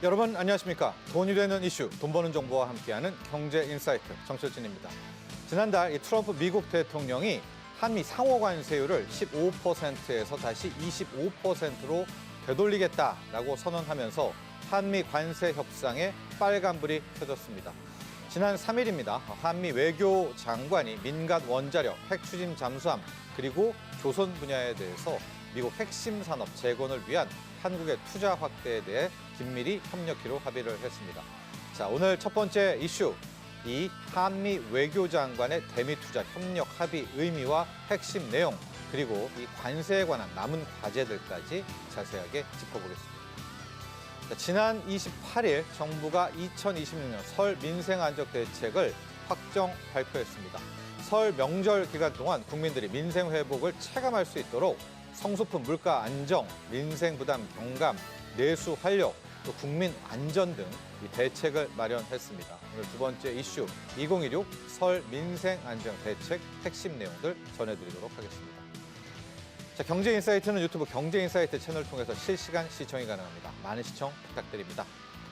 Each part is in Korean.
여러분 안녕하십니까? 돈이 되는 이슈, 돈 버는 정보와 함께하는 경제인사이트 정철진입니다. 지난달 이 트럼프 미국 대통령이 한미 상호 관세율을 15%에서 다시 25%로 되돌리겠다라고 선언하면서 한미 관세 협상에 빨간불이 켜졌습니다. 지난 3일입니다. 한미 외교장관이 민간 원자력, 핵추진 잠수함, 그리고 조선 분야에 대해서 미국 핵심 산업 재건을 위한 한국의 투자 확대에 대해 긴밀히 협력키로 합의를 했습니다. 자, 오늘 첫 번째 이슈, 이 한미 외교장관의 대미 투자 협력 합의 의미와 핵심 내용, 그리고 이 관세에 관한 남은 과제들까지 자세하게 짚어보겠습니다. 자, 지난 28일 정부가 2026년 설 민생안정대책을 확정 발표했습니다. 설 명절 기간 동안 국민들이 민생 회복을 체감할 수 있도록 성소품 물가 안정, 민생 부담 경감, 내수 활력, 또 국민 안전 등 이 대책을 마련했습니다. 오늘 두 번째 이슈 2016 설 민생 안정 대책 핵심 내용들 전해드리도록 하겠습니다. 자, 경제인사이트는 유튜브 경제인사이트 채널을 통해서 실시간 시청이 가능합니다. 많은 시청 부탁드립니다.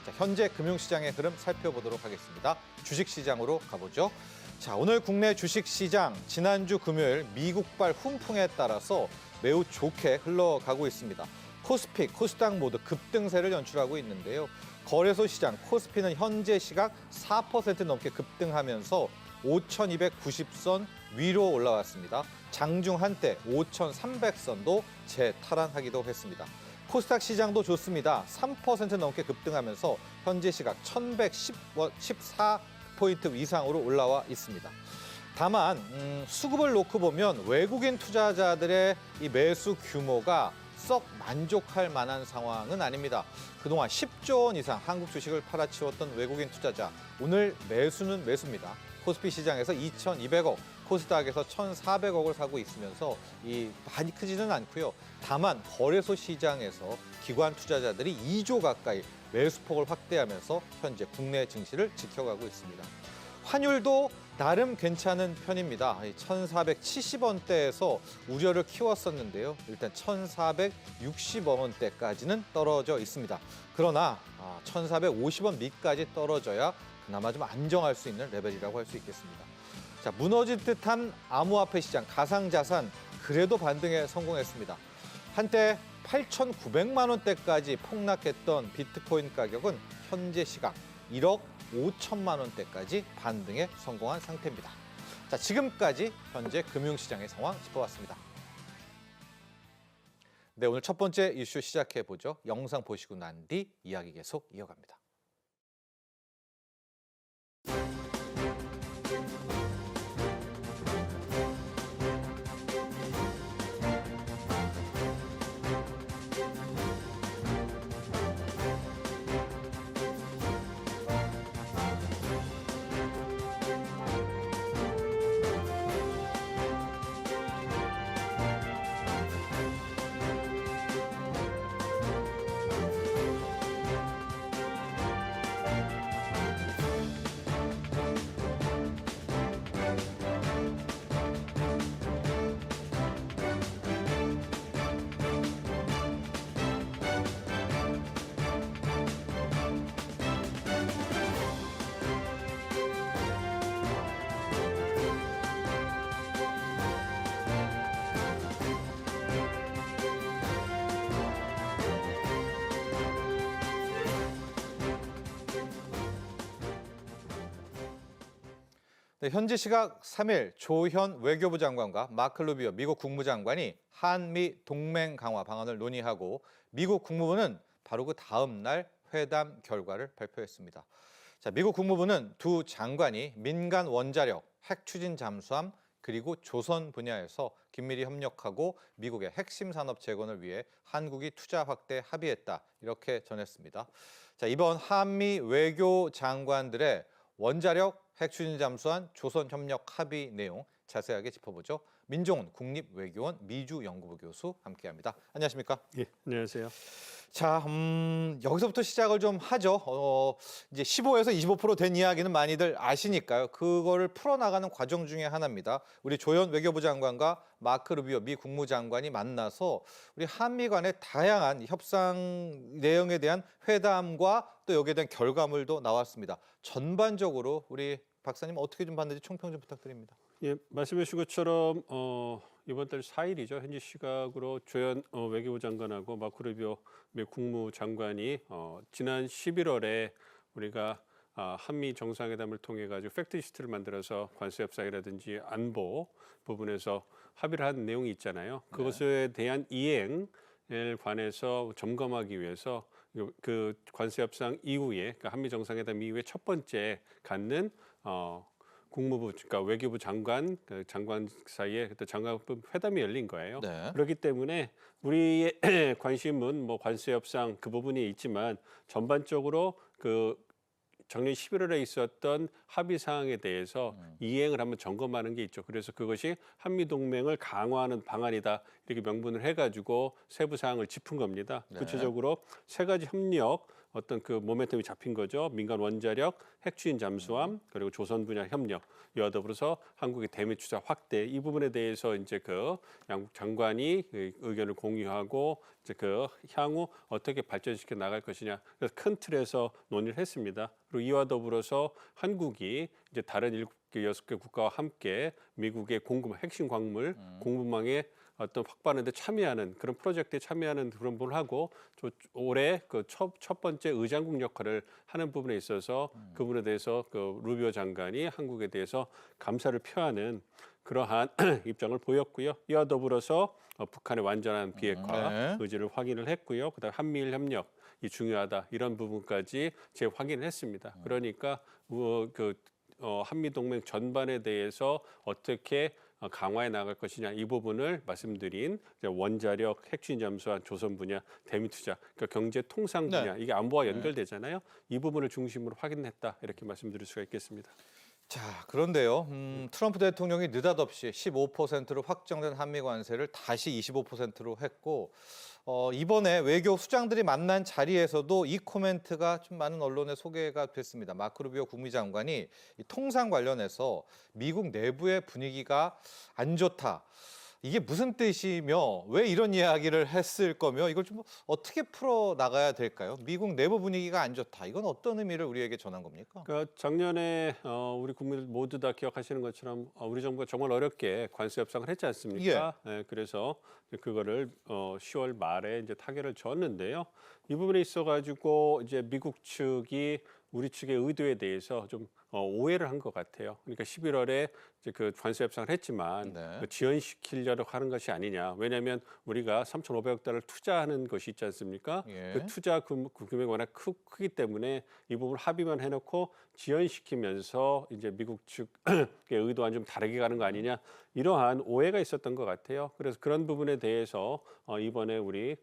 자, 현재 금융시장의 흐름 살펴보도록 하겠습니다. 주식시장으로 가보죠. 자, 오늘 국내 주식시장 지난주 금요일 미국발 훈풍에 따라서 매우 좋게 흘러가고 있습니다. 코스피, 코스닥 모두 급등세를 연출하고 있는데요. 거래소 시장 코스피는 현재 시각 4% 넘게 급등하면서 5,290선 위로 올라왔습니다. 장중 한때 5,300선도 재탈환하기도 했습니다. 코스닥 시장도 좋습니다. 3% 넘게 급등하면서 현재 시각 1,114포인트 이상으로 올라와 있습니다. 다만 수급을 놓고 보면 외국인 투자자들의 이 매수 규모가 썩 만족할 만한 상황은 아닙니다. 그동안 10조 원 이상 한국 주식을 팔아치웠던 외국인 투자자, 오늘 매수는 매수입니다. 코스피 시장에서 2,200억, 코스닥에서 1,400억을 사고 있으면서 많이 크지는 않고요. 다만 거래소 시장에서 기관 투자자들이 2조 가까이 매수폭을 확대하면서 현재 국내 증시를 지켜가고 있습니다. 환율도 나름 괜찮은 편입니다. 1,470원대에서 우려를 키웠었는데요. 일단 1,460원대까지는 떨어져 있습니다. 그러나 1,450원 밑까지 떨어져야 그나마 좀 안정할 수 있는 레벨이라고 할 수 있겠습니다. 자, 무너질 듯한 암호화폐 시장, 가상자산 그래도 반등에 성공했습니다. 한때 8,900만 원대까지 폭락했던 비트코인 가격은 현재 시각 1억 5천만 원대까지 반등에 성공한 상태입니다. 자, 지금까지 현재 금융시장의 상황 짚어봤습니다. 네, 오늘 첫 번째 이슈 시작해보죠. 영상 보시고 난 뒤 이야기 계속 이어갑니다. 네, 현지 시각 3일 조현 외교부 장관과 마크 루비오 미국 국무장관이 한미 동맹 강화 방안을 논의하고 미국 국무부는 바로 그 다음 날 회담 결과를 발표했습니다. 자, 미국 국무부는 두 장관이 민간 원자력, 핵추진 잠수함, 그리고 조선 분야에서 긴밀히 협력하고 미국의 핵심 산업 재건을 위해 한국이 투자 확대 합의했다, 이렇게 전했습니다. 자, 이번 한미 외교 장관들의 원자력, 핵추진 잠수함, 조선 협력 합의 내용 자세하게 짚어보죠. 민종훈 국립외교원 미주연구부 교수 함께합니다. 안녕하십니까? 예, 안녕하세요. 자, 여기서부터 시작을 좀 하죠. 이제 15에서 25%된 이야기는 많이들 아시니까요. 그거를 풀어나가는 과정 중에 하나입니다. 우리 조현 외교부 장관과 마크 루비오 미 국무장관이 만나서 우리 한미 간의 다양한 협상 내용에 대한 회담과 또 여기에 대한 결과물도 나왔습니다. 전반적으로 우리 박사님 어떻게 좀 봤는지 총평 좀 부탁드립니다. 예, 말씀해 주신 것처럼 이번 달 4일이죠. 현지 시각으로 조현 외교부 장관하고 마크 루비오 미 국무장관이 지난 11월에 우리가 한미 정상회담을 통해 가지고 팩트리스트를 만들어서 관세 협상이라든지 안보 부분에서 합의를 한 내용이 있잖아요. 그것에 대한 이행을 관해서 점검하기 위해서 그 관세 협상 이후에, 그러니까 한미 정상회담 이후에 첫 번째 갖는 국무부, 그러니까 외교부 장관, 그 장관 사이에 그때 장관급 회담이 열린 거예요. 네. 그렇기 때문에 우리의 관심은 뭐 관세 협상 그 부분이 있지만 전반적으로 그 작년 11월에 있었던 합의 사항에 대해서 이행을 한번 점검하는 게 있죠. 그래서 그것이 한미 동맹을 강화하는 방안이다 이렇게 명분을 해가지고 세부 사항을 짚은 겁니다. 네. 구체적으로 세 가지 협력 어떤 그 모멘텀이 잡힌 거죠. 민간 원자력, 핵추진 잠수함, 그리고 조선 분야 협력, 이와 더불어서 한국의 대미 투자 확대 이 부분에 대해서 이제 그 양국 장관이 의견을 공유하고 이제 그 향후 어떻게 발전시켜 나갈 것이냐. 그래서 큰 틀에서 논의를 했습니다. 그리고 이와 더불어서 한국이 이제 다른 7개, 6개 국가와 함께 미국의 핵심 광물 공급망에 어떤 확보하는 데 참여하는 그런 프로젝트에 참여하는 그런 부분을 하고 올해 그 첫 번째 의장국 역할을 하는 부분에 있어서 그 부분에 대해서 그 루비오 장관이 한국에 대해서 감사를 표하는 그러한 입장을 보였고요. 이와 더불어서 북한의 완전한 비핵화 네. 의지를 확인을 했고요. 그다음 한미일 협력 이 중요하다 이런 부분까지 재확인을 했습니다. 그러니까 한미 동맹 전반에 대해서 어떻게 강화해 나갈 것이냐 이 부분을 말씀드린 원자력, 핵추진 잠수함, 조선 분야, 대미 투자, 그러니까 경제 통상 분야 이게 안보와 연결되잖아요. 이 부분을 중심으로 확인했다 이렇게 말씀드릴 수가 있겠습니다. 자, 그런데요. 트럼프 대통령이 느닷없이 15%로 확정된 한미 관세를 다시 25%로 했고 이번에 외교 수장들이 만난 자리에서도 이 코멘트가 좀 많은 언론에 소개가 됐습니다. 마크 루비오 국무장관이 이 통상 관련해서 미국 내부의 분위기가 안 좋다. 이게 무슨 뜻이며 왜 이런 이야기를 했을 거며 이걸 좀 어떻게 풀어 나가야 될까요? 미국 내부 분위기가 안 좋다. 이건 어떤 의미를 우리에게 전한 겁니까? 그러니까 작년에 우리 국민들 모두 다 기억하시는 것처럼 우리 정부가 정말 어렵게 관세 협상을 했지 않습니까? 예, 그래서 그거를 10월 말에 이제 타결을 줬는데요. 이 부분에 있어가지고 이제 미국 측이 우리 측의 의도에 대해서 좀 오해를 한 것 같아요. 그러니까 11월에 이제 그 관세 협상을 했지만 그 지연시키려고 하는 것이 아니냐. 왜냐하면 우리가 3,500억 달러를 투자하는 것이 있지 않습니까? 그 투자 금액이 워낙 크기 때문에 이 부분 합의만 해놓고 지연시키면서 이제 미국 측의 의도와는 좀 다르게 가는 거 아니냐. 이러한 오해가 있었던 것 같아요. 그래서 그런 부분에 대해서 이번에 우리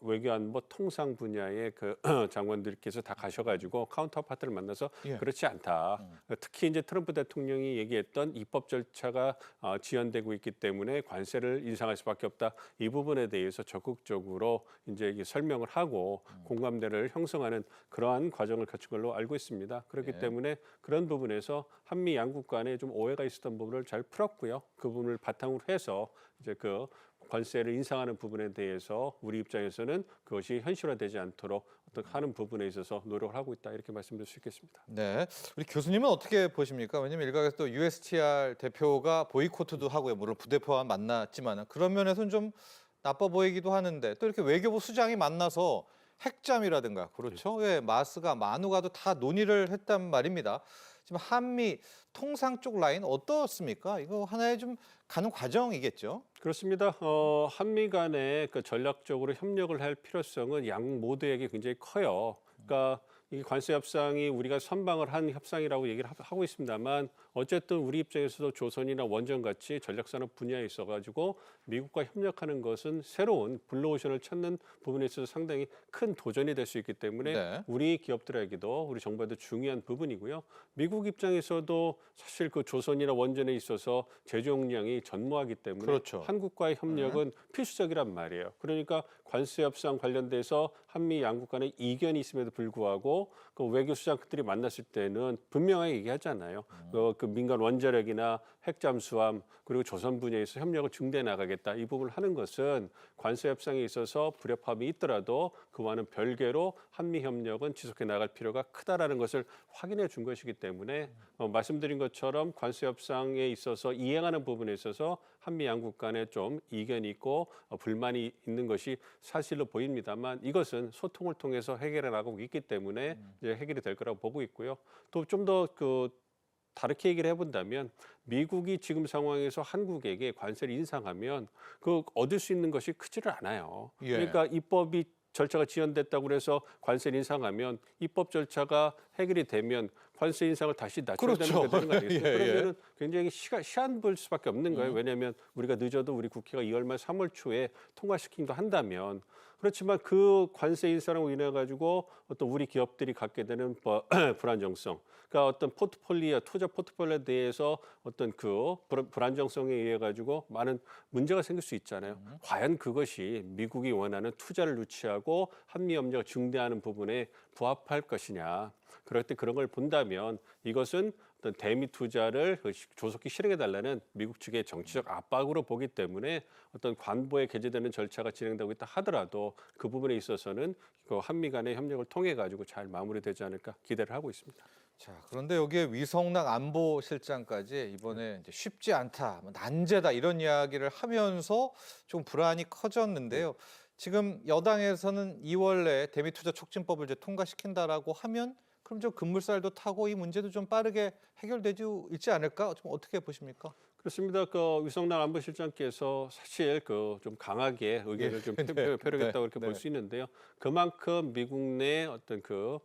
외교안보 통상 분야의 그 장관들께서 다 가셔가지고 카운터파트를 만나서 그렇지 않다. 특히 이제 트럼프 대통령이 얘기했던 입법 절차가 지연되고 있기 때문에 관세를 인상할 수밖에 없다. 이 부분에 대해서 적극적으로 이제 설명을 하고 공감대를 형성하는 그러한 과정을 거친 걸로 알고 있습니다. 그렇기 때문에 그런 부분에서 한미 양국 간에 좀 오해가 있었던 부분을 잘 풀었고요. 그 부분을 바탕으로 해서 이제 그 관세를 인상하는 부분에 대해서 우리 입장에서는 그것이 현실화되지 않도록 어떤 하는 부분에 있어서 노력을 하고 있다 이렇게 말씀드릴 수 있겠습니다. 네, 우리 교수님은 어떻게 보십니까? 왜냐하면 일각에서 또 USTR 대표가 보이콧도 하고요. 물론 부대표와 만났지만 그런 면에서는 좀 나빠 보이기도 하는데 또 이렇게 외교부 수장이 만나서 핵잠이라든가 그렇죠? 예, 마스가 마누가도 다 논의를 했단 말입니다. 지금 한미 통상 쪽 라인 어떻습니까? 이거 하나의 좀 가는 과정이겠죠? 그렇습니다. 한미 간에 그 전략적으로 협력을 할 필요성은 양국 모두에게 굉장히 커요. 그러니까 이 관세 협상이 우리가 선방을 한 협상이라고 얘기를 하고 있습니다만 어쨌든 우리 입장에서도 조선이나 원전 같이 전략산업 분야에 있어가지고 미국과 협력하는 것은 새로운 블루오션을 찾는 부분에 있어서 상당히 큰 도전이 될 수 있기 때문에 네. 우리 기업들에게도 우리 정부에도 중요한 부분이고요. 미국 입장에서도 사실 그 조선이나 원전에 있어서 제조 역량이 전무하기 때문에 그렇죠. 한국과의 협력은 필수적이란 말이에요. 그러니까 관세 협상 관련돼서 한미 양국 간에 이견이 있음에도 불구하고 그 외교 수장들이 만났을 때는 분명하게 얘기하잖아요. 그 민간 원자력이나 핵 잠수함 그리고 조선 분야에서 협력을 증대해 나가겠다. 이 부분을 하는 것은 관세 협상에 있어서 불협화음이 있더라도 그와는 별개로 한미 협력은 지속해 나갈 필요가 크다라는 것을 확인해 준 것이기 때문에 말씀드린 것처럼 관세 협상에 있어서 이행하는 부분에 있어서 한미 양국 간에 좀 이견이 있고 불만이 있는 것이 사실로 보입니다만 이것은 소통을 통해서 해결해 나가고 있기 때문에 이제 해결이 될 거라고 보고 있고요. 또 좀 더 다르게 얘기를 해본다면 미국이 지금 상황에서 한국에게 관세를 인상하면 그 얻을 수 있는 것이 크지를 않아요. 예. 그러니까 입법이 절차가 지연됐다고 해서 관세를 인상하면 입법 절차가 해결이 되면 관세 인상을 다시 낮춰야 그렇죠. 되는 거 아니겠어요? 예, 예. 그러면은 굉장히 시한 볼 수밖에 없는 거예요. 왜냐하면 우리가 늦어도 우리 국회가 2월 말 3월 초에 통과시키기도 한다면 그렇지만 그 관세 인상으로 인해 가지고 어떤 우리 기업들이 갖게 되는 불안정성, 그러니까 어떤 포트폴리오 투자 포트폴리오에 대해서 어떤 그 불안정성에 의해 가지고 많은 문제가 생길 수 있잖아요. 과연 그것이 미국이 원하는 투자를 유치하고 한미 협력을 증대하는 부분에 부합할 것이냐? 그럴 때 그런 걸 본다면 이것은 어떤 대미 투자를 조속히 실행해 달라는 미국 측의 정치적 압박으로 보기 때문에 어떤 관보에 게재되는 절차가 진행되고 있다 하더라도 그 부분에 있어서는 그 한미 간의 협력을 통해 가지고 잘 마무리되지 않을까 기대를 하고 있습니다. 자, 그런데 여기에 위성락 안보실장까지 이번에 이제 쉽지 않다, 뭐 난제다 이런 이야기를 하면서 좀 불안이 커졌는데요. 지금 여당에서는 2월 내에 대미 투자 촉진법을 이제 통과시킨다라고 하면 그럼 좀 급물살도 타고 이 문제도 좀 빠르게 해결되지 있지 않을까? 좀 어떻게 보십니까? 그렇습니다. 그 위성락 안보실장께서 사실 그 좀 강하게 의견을 좀 표력했다고 이렇게 볼 수 있는데요. 그만큼 미국 내 어떤 그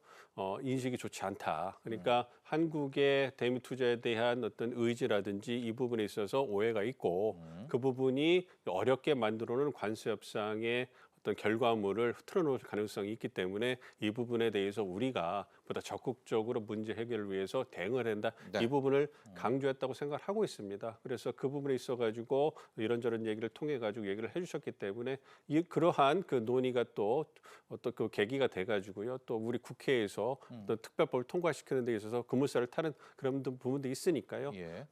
인식이 좋지 않다. 그러니까 한국의 대미 투자에 대한 어떤 의지라든지 이 부분에 있어서 오해가 있고 그 부분이 어렵게 만들어놓은 관세 협상의 어떤 결과물을 흐트러 놓을 가능성이 있기 때문에 이 부분에 대해서 우리가 보다 적극적으로 문제 해결을 위해서 대응을 한다. 네. 이 부분을 강조했다고 생각을 하고 있습니다. 그래서 그 부분에 있어가지고 이런저런 얘기를 통해 가지고 얘기를 해주셨기 때문에 그러한 그 논의가 또 어떤 그 계기가 돼가지고요. 또 우리 국회에서 어떤 특별법을 통과시키는 데 있어서 급물살을 타는 그런 부분도 있으니까요. 예.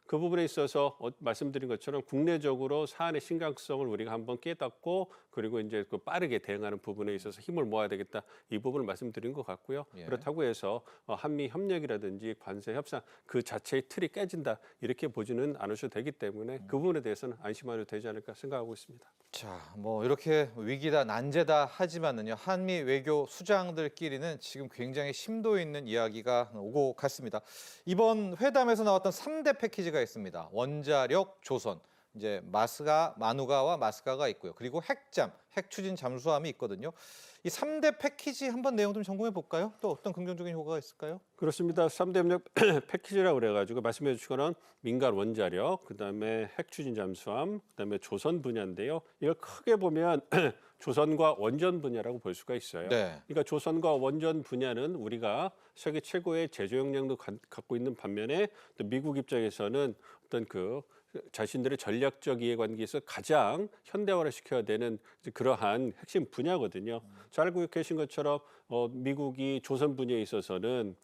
그 부분에 있어서 말씀드린 것처럼 국내적으로 사안의 심각성을 우리가 한번 깨닫고 그리고 이제 그 빠르게 대응하는 부분에 있어서 힘을 모아야 되겠다 이 부분을 말씀드린 것 같고요. 예. 그렇다고 해서 한미 협력이라든지 관세 협상 그 자체의 틀이 깨진다 이렇게 보지는 않으셔도 되기 때문에 그 부분에 대해서는 안심하셔도 되지 않을까 생각하고 있습니다. 자, 뭐 이렇게 위기다 난제다 하지만은요 한미 외교 수장들끼리는 지금 굉장히 심도 있는 이야기가 오고 갔습니다. 이번 회담에서 나왔던 3대 패키지가 있습니다. 원자력, 조선, 이제 마누가와 마스가가 있고요. 그리고 핵 추진 잠수함이 있거든요. 이 3대 패키지 한번 내용 좀 점검해 볼까요? 또 어떤 긍정적인 효과가 있을까요? 그렇습니다. 3대 협력 패키지라고 그래가지고 말씀해 주신 거는 민간 원자력, 그다음에 핵 추진 잠수함, 그다음에 조선 분야인데요. 이걸 크게 보면 조선과 원전 분야라고 볼 수가 있어요. 네. 그러니까 조선과 원전 분야는 우리가 세계 최고의 제조 역량도 갖고 있는 반면에 또 미국 입장에서는 어떤 그 자신들의 전략적 이해관계에서 가장 현대화를 시켜야 되는 그러한 핵심 분야거든요. 잘 알고 계신 것처럼 미국이 조선 분야에 있어서는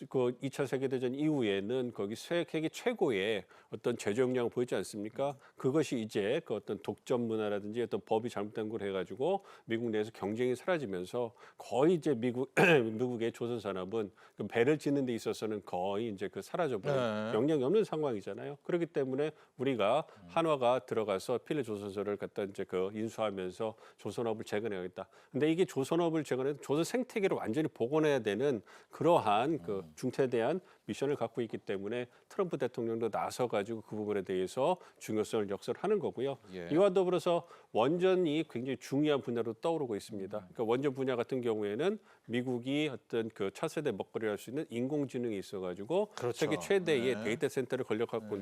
그 2차 세계대전 이후에는 거기 세계 최고의 어떤 제조 역량을 보이지 않습니까? 그것이 이제 그 어떤 독점 문화라든지 어떤 법이 잘못된 걸 해가지고 미국 내에서 경쟁이 사라지면서 거의 이제 미국의 조선 산업은 그 배를 짓는 데 있어서는 거의 이제 그 사라져버린 네. 역량이 없는 상황이잖아요. 그렇기 때문에 우리가 한화가 들어가서 필리 조선소를 갖다 이제 그 인수하면서 조선업을 재건해야겠다. 근데 이게 조선업을 재건해도 조선 생태계 체계를 완전히 복원해야 되는 그러한 그 중차대한 미션을 갖고 있기 때문에 트럼프 대통령도 나서 가지고 그 부분에 대해서 중요성을 역설하는 거고요. 예. 이와 더불어서 원전이 굉장히 중요한 분야로 떠오르고 있습니다. 그러니까 원전 분야 같은 경우에는 미국이 어떤 그 차세대 먹거리를 할 수 있는 인공지능이 있어가지고 그렇죠. 세계 최대의 네. 데이터 센터를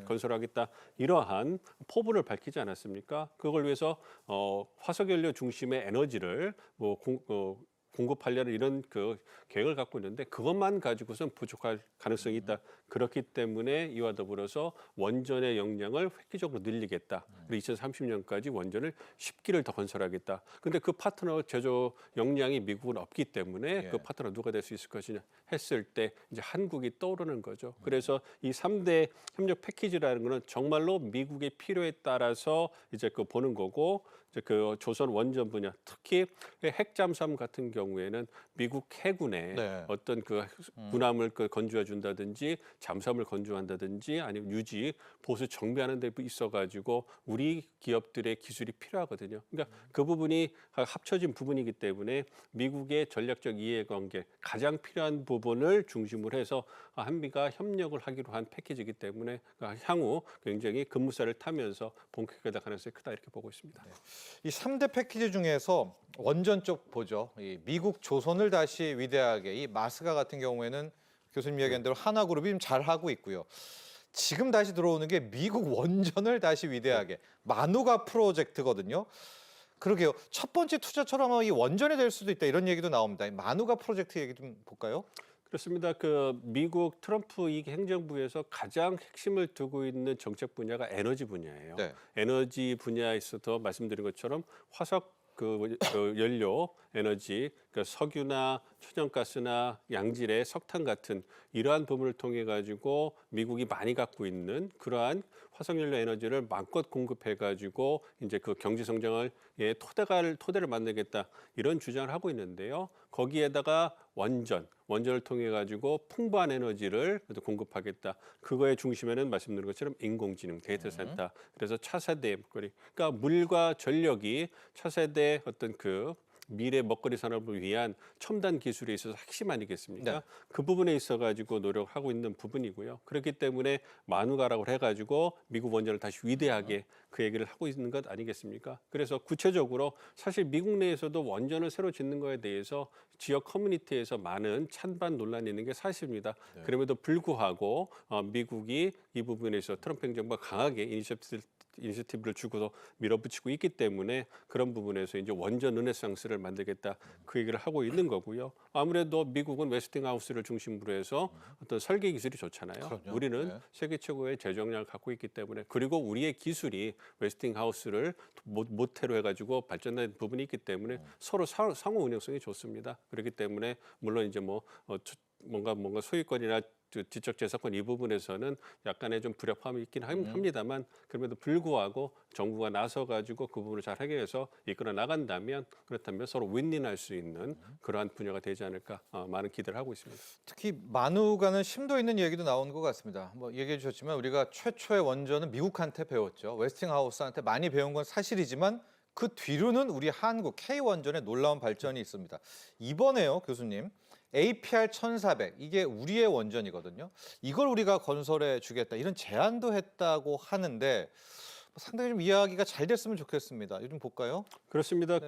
건설하겠다 이러한 포부를 밝히지 않았습니까? 그걸 위해서 화석연료 중심의 에너지를 공급하려는 이런 그 계획을 갖고 있는데 그것만 가지고선 부족할 가능성이 있다. 그렇기 때문에 이와 더불어서 원전의 역량을 획기적으로 늘리겠다. 그리고 2030년까지 원전을 10기를 더 건설하겠다. 근데 그 파트너 제조 역량이 미국은 없기 때문에 예. 그 파트너 누가 될 수 있을 것이냐 했을 때 이제 한국이 떠오르는 거죠. 그래서 이 3대 협력 패키지라는 거는 정말로 미국의 필요에 따라서 이제 그 보는 거고 이제 그 조선 원전 분야 특히 핵 잠수함 같은 경우에는 미국 해군에 네. 어떤 그 군함을 건조해 준다든지 잠수함을 건조한다든지 아니면 유지 보수 정비하는 데 있어 가지고 우리 기업들의 기술이 필요하거든요. 그러니까 그 부분이 합쳐진 부분이기 때문에 미국의 전략적 이해관계 가장 필요한 부분을 중심으로 해서 한미가 협력을 하기로 한 패키지이기 때문에 향후 굉장히 급무살을 타면서 본격화될 가능성이 크다 이렇게 보고 있습니다. 이 3대 패키지 중에서 원전 쪽 보죠. 이 미국 조선을 다시 위대하게 이 마스가 같은 경우에는 교수님 얘기한 대로 하나그룹이 좀 잘하고 있고요. 지금 다시 들어오는 게 미국 원전을 다시 위대하게 마누가 프로젝트거든요. 그러게요. 첫 번째 투자처럼 이 원전이 될 수도 있다 이런 얘기도 나옵니다. 이 마누가 프로젝트 얘기 좀 볼까요? 그렇습니다. 그 미국 트럼프 이 행정부에서 가장 핵심을 두고 있는 정책 분야가 에너지 분야예요. 네. 에너지 분야에 있어서 말씀드린 것처럼 화석 그 연료 에너지, 그러니까 석유나 천연가스나 양질의 석탄 같은 이러한 부분을 통해 가지고 미국이 많이 갖고 있는 그러한 화석연료 에너지를 마음껏 공급해 가지고 이제 그 경제 성장을 토대를 만들겠다 이런 주장을 하고 있는데요. 거기에다가 원전을 통해 가지고 풍부한 에너지를 공급하겠다. 그거의 중심에는 말씀드린 것처럼 인공지능, 데이터 센터. 그래서 차세대 먹거리. 그러니까 물과 전력이 차세대 어떤 그 미래 먹거리 산업을 위한 첨단 기술에 있어서 핵심 아니겠습니까? 네. 그 부분에 있어 가지고 노력하고 있는 부분이고요. 그렇기 때문에 마누가라고 해 가지고 미국 원전을 다시 위대하게 그 얘기를 하고 있는 것 아니겠습니까? 그래서 구체적으로 사실 미국 내에서도 원전을 새로 짓는 거에 대해서 지역 커뮤니티에서 많은 찬반 논란이 있는 게 사실입니다. 네. 그럼에도 불구하고 미국이 이 부분에서 트럼프 행정부가 강하게 이니셔티브를 주고서 밀어붙이고 있기 때문에 그런 부분에서 이제 원전 르네상스를 만들겠다 그 얘기를 하고 있는 거고요. 아무래도 미국은 웨스팅하우스를 중심으로 해서 어떤 설계 기술이 좋잖아요. 그럼요. 우리는 네. 세계 최고의 제조력을 갖고 있기 때문에 그리고 우리의 기술이 웨스팅하우스를 모태로 해가지고 발전된 부분이 있기 때문에 서로 상호 운영성이 좋습니다. 그렇기 때문에 물론 이제 뭔가 소유권이나 지적 재산권 이 부분에서는 약간의 좀 불협화음이 있긴 합니다만 그럼에도 불구하고 정부가 나서 가지고 그 부분을 잘 해결해서 이끌어 나간다면 그렇다면 서로 윈윈할 수 있는 그러한 분야가 되지 않을까 많은 기대를 하고 있습니다. 특히 마누가는 심도 있는 얘기도 나오는 것 같습니다. 뭐 얘기해 주셨지만 우리가 최초의 원전은 미국한테 배웠죠. 웨스팅하우스한테 많이 배운 건 사실이지만 그 뒤로는 우리 한국 K원전의 놀라운 발전이 있습니다. 이번에요, 교수님. APR 1400 이게 우리의 원전이거든요. 이걸 우리가 건설해 주겠다 이런 제안도 했다고 하는데 상당히 좀 이야기가 잘 됐으면 좋겠습니다. 요즘 볼까요? 그렇습니다. 네.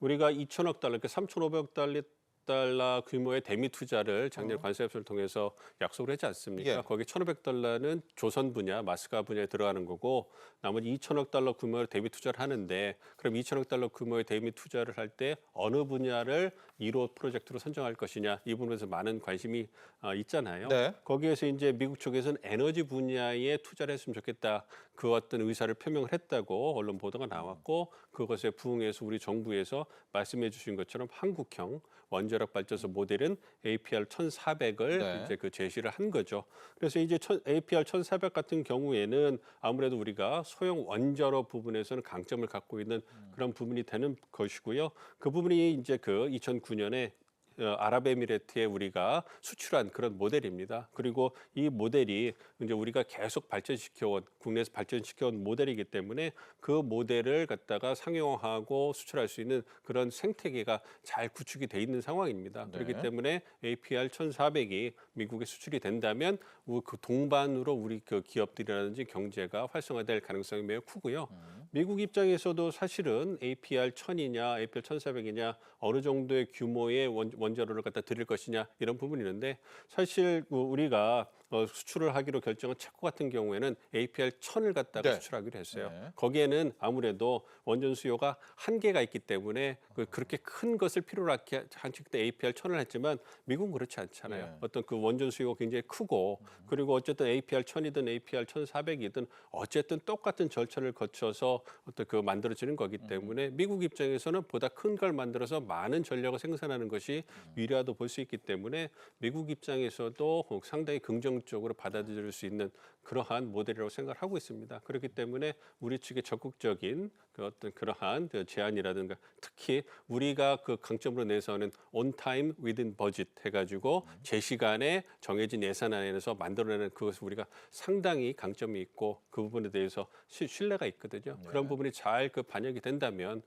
우리가 2천억 달러, 3,500억 달러 규모의 대미 투자를 작년 관세 협상을 통해서 약속을 했지 않습니까? 예. 거기 1,500달러는 조선 분야, 마스가 분야에 들어가는 거고 나머지 2천억 달러 규모의 대미 투자를 하는데 그럼 2천억 달러 규모의 대미 투자를 할 때 어느 분야를 1호 프로젝트로 선정할 것이냐 이 부분에서 많은 관심이 있잖아요. 네. 거기에서 이제 미국 쪽에서는 에너지 분야에 투자를 했으면 좋겠다. 그 어떤 의사를 표명을 했다고 언론 보도가 나왔고 그것에 부응해서 우리 정부에서 말씀해 주신 것처럼 한국형 원자력 발전소 모델은 APR 1400을 네. 이제 그 제시를 한 거죠. 그래서 이제 APR 1400 같은 경우에는 아무래도 우리가 소형 원자로 부분에서는 강점을 갖고 있는 그런 부분이 되는 것이고요. 그 부분이 이제 그 2009년에 아랍에미레이트에 우리가 수출한 그런 모델입니다. 그리고 이 모델이 이제 우리가 계속 발전시켜온 국내에서 발전시켜온 모델이기 때문에 그 모델을 갖다가 상용화하고 수출할 수 있는 그런 생태계가 잘 구축이 돼 있는 상황입니다. 네. 그렇기 때문에 APR 1,400이 미국에 수출이 된다면 그 동반으로 우리 그 기업들이라든지 경제가 활성화될 가능성이 매우 크고요. 미국 입장에서도 사실은 APR 1000이냐, APR 1400이냐 어느 정도의 규모의 원자로를 갖다 드릴 것이냐 이런 부분이 있는데 사실 우리가 수출을 하기로 결정한 체코 같은 경우에는 APR 1000을 갖다가 네. 수출하기로 했어요. 네. 거기에는 아무래도 원전 수요가 한계가 있기 때문에 그렇게 큰 것을 필요로 한치 때 APR 1000을 했지만 미국은 그렇지 않잖아요. 네. 어떤 그 원전 수요가 굉장히 크고 그리고 어쨌든 APR 1000이든 APR 1400이든 어쨌든 똑같은 절차를 거쳐서 어떤 그 만들어지는 거기 때문에 미국 입장에서는 보다 큰 걸 만들어서 많은 전력을 생산하는 것이 유리하다고 볼 수 있기 때문에 미국 입장에서도 상당히 긍정적으로 받아들일 수 있는 그러한 모델이라고 생각을 하고 있습니다. 그렇기 때문에 우리 측의 적극적인 그 어떤 그러한 그 제안이라든가 특히 우리가 그 강점으로 내세우는 on time within budget 해가지고 제 시간에 정해진 예산 안에서 만들어내는 그것을 우리가 상당히 강점이 있고 그 부분에 대해서 신뢰가 있거든요. 그런 부분이 잘 그 반영이 된다면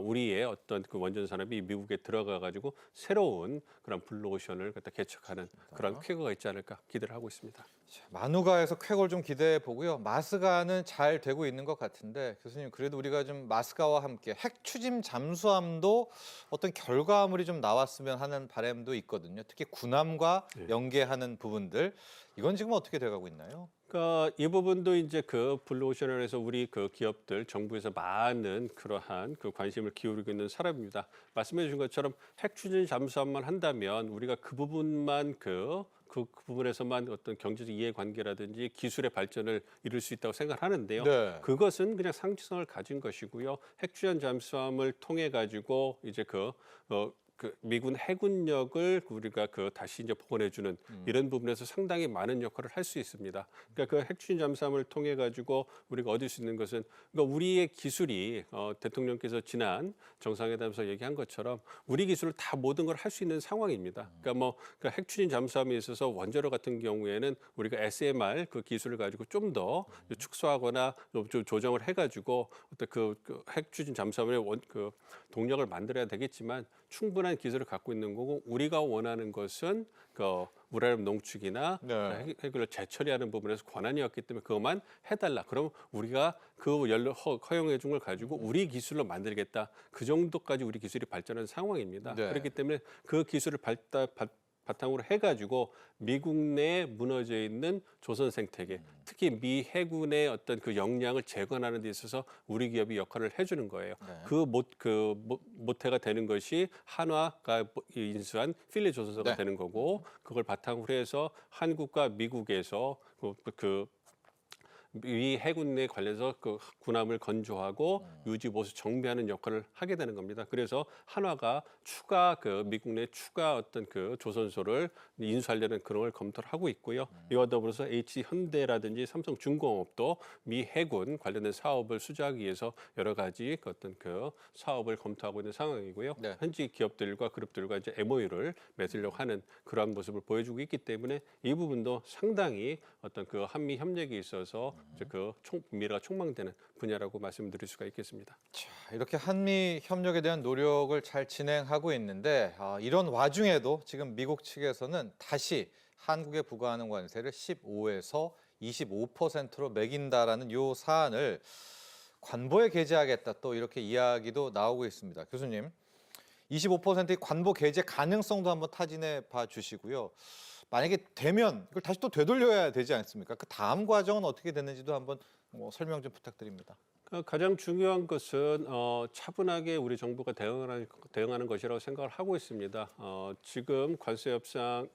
우리의 어떤 그 원전 산업이 미국에 들어가가지고 새로운 그런 블루오션을 갖다 개척하는 그런 쾌거가 있지 않을까 기대를 하고 있습니다. 마누가에서 쾌거를 좀 기대해 보고요. 마스가는 잘 되고 있는 것 같은데 교수님 그래도 우리가 좀 마스가와 함께 핵 추진 잠수함도 어떤 결과물이 좀 나왔으면 하는 바람도 있거든요. 특히 군함과 연계하는 부분들 이건 지금 어떻게 돼가고 있나요? 그러니까 이 부분도 이제 그 블루오션을 해서 우리 그 기업들 정부에서 많은 그러한 그 관심을 기울이고 있는 사람입니다. 말씀해 주신 것처럼 핵 추진 잠수함만 한다면 우리가 그 부분만 그 부분에서만 어떤 경제적 이해관계라든지 기술의 발전을 이룰 수 있다고 생각하는데요. 네. 그것은 그냥 상징성을 가진 것이고요. 핵추진 잠수함을 통해 가지고 이제 그 미군 해군력을 우리가 그 다시 이제 복원해주는 이런 부분에서 상당히 많은 역할을 할 수 있습니다. 그러니까 그 핵추진 잠수함을 통해 가지고 우리가 얻을 수 있는 것은 그러니까 우리의 기술이 대통령께서 지난 정상회담에서 얘기한 것처럼 우리 기술을 다 모든 걸 할 수 있는 상황입니다. 그러니까 뭐 그 핵추진 잠수함에 있어서 원자로 같은 경우에는 우리가 SMR 그 기술을 가지고 좀 더 축소하거나 좀 조정을 해가지고 어떤 그 핵추진 잠수함의 그 동력을 만들어야 되겠지만 충분한 기술을 갖고 있는 거고 우리가 원하는 것은 그 우라늄 농축이나 네. 핵을 재처리하는 부분에서 권한이었기 때문에 그것만 해달라. 그럼 우리가 그 연료 허용해 준 걸 가지고 우리 기술로 만들겠다. 그 정도까지 우리 기술이 발전한 상황입니다. 네. 그렇기 때문에 그 기술을 바탕으로 해가지고 미국 내에 무너져 있는 조선 생태계, 특히 미 해군의 어떤 그 역량을 재건하는 데 있어서 우리 기업이 역할을 해주는 거예요. 네. 그 모태가 되는 것이 한화가 인수한 필리 조선소가 네. 되는 거고 그걸 바탕으로 해서 한국과 미국에서 미 해군에 관련해서 그 군함을 건조하고 유지 보수 정비하는 역할을 하게 되는 겁니다. 그래서 한화가 추가 그 미국 내 추가 어떤 그 조선소를 인수하려는 그런 걸 검토를 하고 있고요. 이와 더불어서 H 현대라든지 삼성중공업도 미 해군 관련된 사업을 수주하기 위해서 여러 가지 그 어떤 그 사업을 검토하고 있는 상황이고요. 네. 현지 기업들과 그룹들과 이제 MOU를 맺으려고 하는 그러한 모습을 보여주고 있기 때문에 이 부분도 상당히 어떤 그 한미 협력에 있어서 이제 그 미래가 촉망되는 분야라고 말씀드릴 수가 있겠습니다. 자, 이렇게 한미 협력에 대한 노력을 잘 진행하고 있는데 이런 와중에도 지금 미국 측에서는 다시 한국에 부과하는 관세를 15에서 25%로 매긴다라는 요 사안을 관보에 게재하겠다 또 이렇게 이야기도 나오고 있습니다. 교수님, 25%의 관보 게재 가능성도 한번 타진해 봐 주시고요. 만약에 되면 이걸 다시 또 되돌려야 되지 않습니까? 그 다음 과정은 어떻게 되는지도 한번 설명 좀 부탁드립니다. 가장 중요한 것은 차분하게 우리 정부가 대응하는 것이라고 생각을 하고 있습니다. 지금 관세 협상이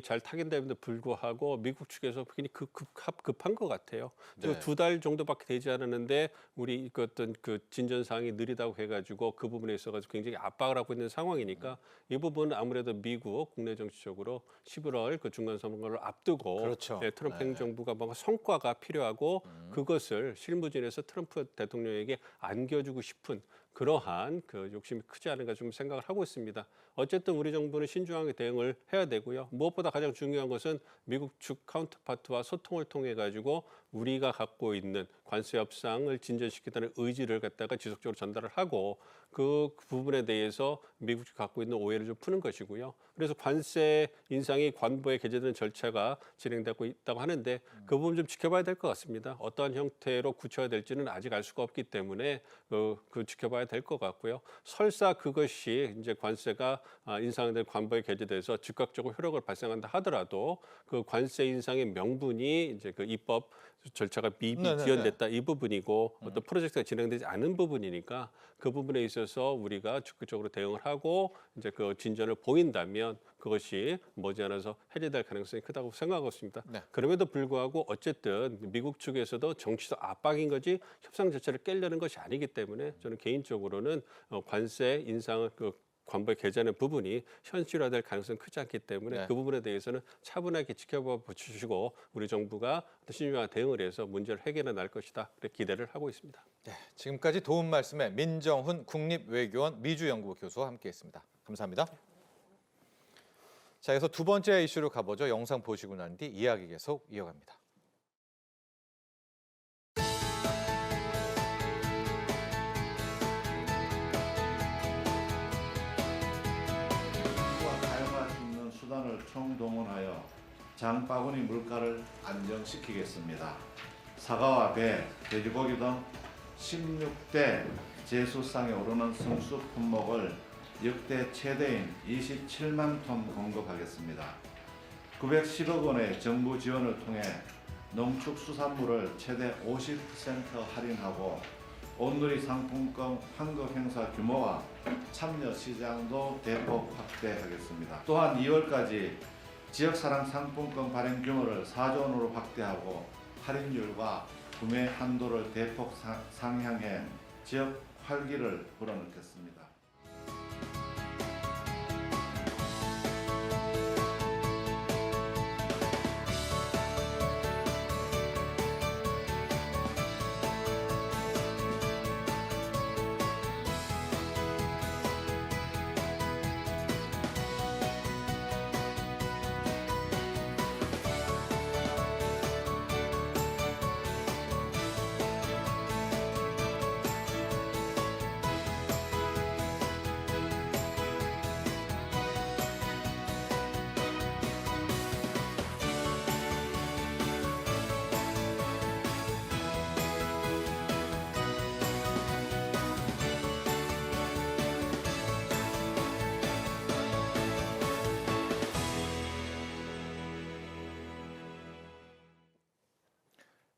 잘 타결됨에도 불구하고 미국 측에서 굉장히 급한 것 같아요. 지금 네. 2달 정도밖에 되지 않았는데 우리 그 어떤 그 진전 사항이 느리다고 해가지고 그 부분에 있어가지고 굉장히 압박을 하고 있는 상황이니까 이 부분은 아무래도 미국 국내 정치적으로 11월 그 중간 선거를 앞두고 그렇죠. 트럼프 네. 행정부가 뭔가 성과가 필요하고 그것을 실무진에서 트럼프 대통령에게 안겨주고 싶은 그러한 그 욕심이 크지 않은가 좀 생각을 하고 있습니다. 어쨌든 우리 정부는 신중하게 대응을 해야 되고요. 무엇보다 가장 중요한 것은 미국 측 카운터파트와 소통을 통해 가지고 우리가 갖고 있는 관세 협상을 진전시키다는 의지를 갖다가 지속적으로 전달을 하고 그 부분에 대해서 미국 측이 갖고 있는 오해를 좀 푸는 것이고요. 그래서 관세 인상이 관보에 게재되는 절차가 진행되고 있다고 하는데 그 부분 좀 지켜봐야 될 것 같습니다. 어떠한 형태로 구체화될지는 아직 알 수가 없기 때문에 그 지켜봐야 될 것 같고요. 설사 그것이 이제 관세가 인상된 관보에 게재돼서 즉각적으로 효력을 발생한다 하더라도 그 관세 인상의 명분이 이제 그 입법 절차가 미비 네네네. 지연됐다 이 부분이고 어떤 프로젝트가 진행되지 않은 부분이니까 그 부분에 있어서 우리가 적극적으로 대응을 하고 이제 그 진전을 보인다면 그것이 머지않아서 해제될 가능성이 크다고 생각하고 있습니다. 네. 그럼에도 불구하고 어쨌든 미국 측에서도 정치적 압박인 거지 협상 자체를 깨려는 것이 아니기 때문에 저는 개인적으로는 관세 인상을 관보에 게재하는 부분이 현실화될 가능성이 크지 않기 때문에 네. 그 부분에 대해서는 차분하게 지켜봐 주시고 우리 정부가 신중한 대응을 해서 문제를 해결해 날 것이다. 그렇게 기대를 하고 있습니다. 네, 지금까지 도움 말씀에 민정훈 국립외교원 미주연구부 교수와 함께했습니다. 감사합니다. 자, 이어서 두 번째 이슈로 가보죠. 영상 보시고 난 뒤 이야기 계속 이어갑니다. 사용할 수 있는 수단을 총동원하여 장바구니 물가를 안정시키겠습니다. 사과와 배, 돼지고기 등 16대 제수상에 오르는 성수 품목을 역대 최대인 27만 톤 공급하겠습니다. 910억 원의 정부 지원을 통해 농축수산물을 최대 50% 할인하고 온누리 상품권 환급 행사 규모와 참여 시장도 대폭 확대하겠습니다. 또한 2월까지 지역사랑 상품권 발행 규모를 4조 원으로 확대하고 할인율과 구매 한도를 대폭 상향해 지역 활기를 불어넣겠습니다.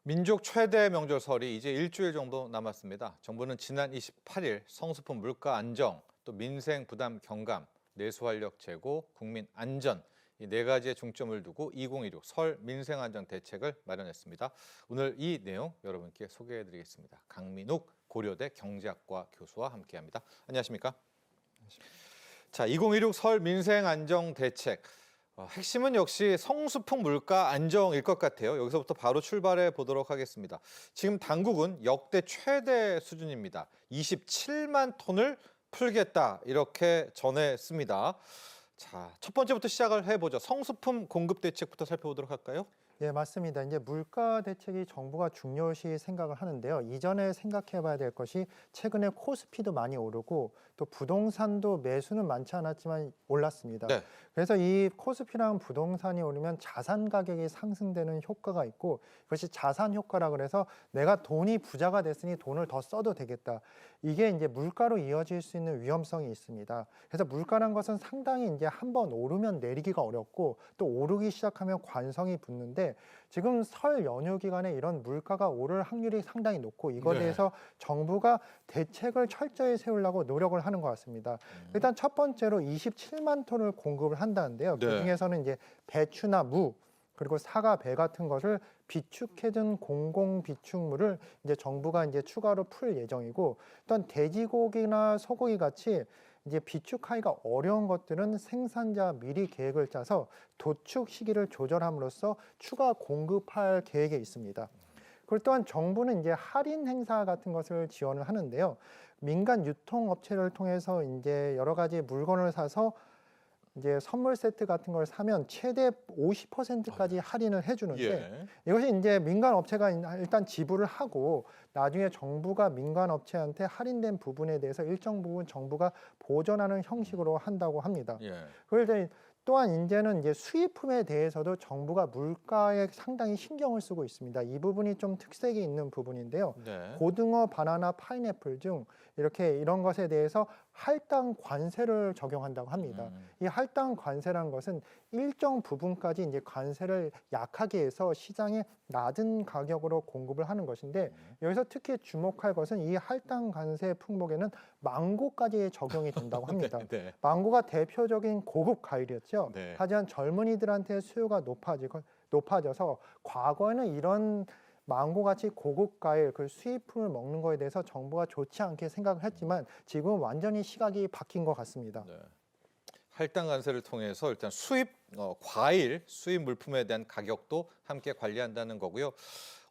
민족 최대 명절 설이 이제 일주일 정도 남았습니다. 정부는 지난 28일 성수품 물가 안정, 또 민생 부담 경감, 내수활력 제고, 국민 안전 이 네 가지의 중점을 두고 2016 설 민생 안정 대책을 마련했습니다. 오늘 이 내용 여러분께 소개해드리겠습니다. 강민욱 고려대 경제학과 교수와 함께합니다. 안녕하십니까? 자, 2016 설 민생 안정 대책. 핵심은 역시 성수품 물가 안정일 것 같아요. 여기서부터 바로 출발해 보도록 하겠습니다. 지금 당국은 역대 최대 수준입니다. 27만 톤을 풀겠다 이렇게 전했습니다. 자, 첫 번째부터 시작을 해보죠. 성수품 공급 대책부터 살펴보도록 할까요? 예, 맞습니다. 이제 물가 대책이 정부가 중요시 생각을 하는데요. 이전에 생각해봐야 될 것이 최근에 코스피도 많이 오르고 또 부동산도 매수는 많지 않았지만 올랐습니다. 네. 그래서 이 코스피랑 부동산이 오르면 자산 가격이 상승되는 효과가 있고 그것이 자산 효과라 그래서 내가 돈이 부자가 됐으니 돈을 더 써도 되겠다. 이게 이제 물가로 이어질 수 있는 위험성이 있습니다. 그래서 물가란 것은 상당히 이제 한번 오르면 내리기가 어렵고 또 오르기 시작하면 관성이 붙는데 지금 설 연휴 기간에 이런 물가가 오를 확률이 상당히 높고 이거에 네. 대해서 정부가 대책을 철저히 세우려고 노력을 하는 것 같습니다. 일단 첫 번째로 27만 톤을 공급을 한다는데요. 네. 그중에서는 이제 배추나 무 그리고 사과, 배 같은 것을 비축해둔 공공 비축물을 이제 정부가 이제 추가로 풀 예정이고 또한 돼지고기나 소고기 같이 이제 비축하기가 어려운 것들은 생산자 미리 계획을 짜서 도축 시기를 조절함으로써 추가 공급할 계획에 있습니다. 그리고 또한 정부는 이제 할인 행사 같은 것을 지원을 하는데요. 민간 유통업체를 통해서 이제 여러 가지 물건을 사서 이제 선물 세트 같은 걸 사면 최대 50%까지 할인을 해주는데 예. 이것이 이제 민간 업체가 일단 지불을 하고 나중에 정부가 민간 업체한테 할인된 부분에 대해서 일정 부분 정부가 보전하는 형식으로 한다고 합니다. 예. 그런데 또한 이제는 이제 수입품에 대해서도 정부가 물가에 상당히 신경을 쓰고 있습니다. 이 부분이 좀 특색이 있는 부분인데요. 네. 고등어, 바나나, 파인애플 중 이렇게 이런 것에 대해서 할당 관세를 적용한다고 합니다. 이 할당 관세라는 것은 일정 부분까지 이제 관세를 약하게 해서 시장에 낮은 가격으로 공급을 하는 것인데 여기서 특히 주목할 것은 이 할당 관세 품목에는 망고까지 적용이 된다고 합니다. 네. 망고가 대표적인 고급 과일이었죠. 네. 하지만 젊은이들한테 수요가 높아져서 과거에는 이런 망고같이 고급 과일, 그 수입품을 먹는 거에 대해서 정부가 좋지 않게 생각을 했지만 지금은 완전히 시각이 바뀐 것 같습니다. 네. 할당 관세를 통해서 일단 수입 과일, 수입 물품에 대한 가격도 함께 관리한다는 거고요.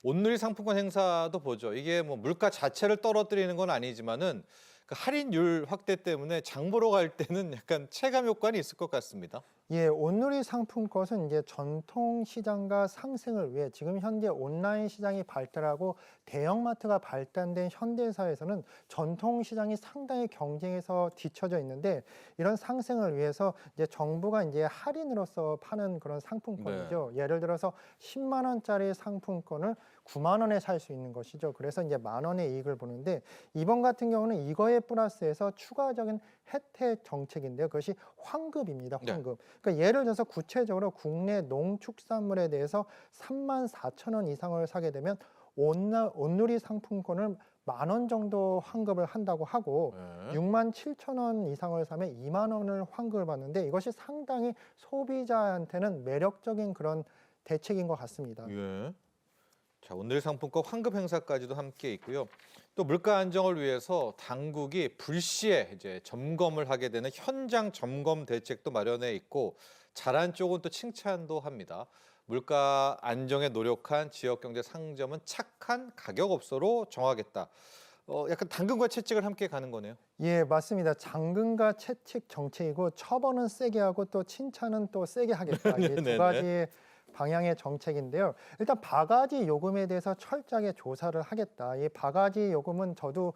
온누리 상품권 행사도 보죠. 이게 뭐 물가 자체를 떨어뜨리는 건 아니지만은 그 할인율 확대 때문에 장 보러 갈 때는 약간 체감 효과는 있을 것 같습니다. 예, 온누리 상품권은 이제 전통 시장과 상생을 위해 지금 현재 온라인 시장이 발달하고 대형마트가 발달된 현대사에서는 전통 시장이 상당히 경쟁에서 뒤처져 있는데 이런 상생을 위해서 이제 정부가 이제 할인으로서 파는 그런 상품권이죠. 예를 들어서 10만 원짜리 상품권을 9만 원에 살 수 있는 것이죠. 그래서 이제 만 원의 이익을 보는데 이번 같은 경우는 이거에 플러스해서 추가적인 혜택 정책인데요. 그것이 환급입니다. 환급. 그러니까 예를 들어서 구체적으로 국내 농축산물에 대해서 3만 4천 원 이상을 사게 되면 온누리 상품권을 만 원 정도 환급을 한다고 하고 6만 7천 원 이상을 사면 2만 원을 환급을 받는데 이것이 상당히 소비자한테는 매력적인 그런 대책인 것 같습니다. 예. 자, 온누리 상품권 환급 행사까지도 함께 있고요. 또 물가 안정을 위해서 당국이 불시에 이제 점검을 하게 되는 현장 점검 대책도 마련해 있고 잘한 쪽은 또 칭찬도 합니다. 물가 안정에 노력한 지역경제 상점은 착한 가격업소로 정하겠다. 약간 당근과 채찍을 함께 가는 거네요. 예, 맞습니다. 당근과 채찍 정책이고 처벌은 세게 하고 또 칭찬은 또 세게 하겠다. 이 두 가지 방향의 정책인데요. 일단 바가지 요금에 대해서 철저하게 조사를 하겠다. 이 바가지 요금은 저도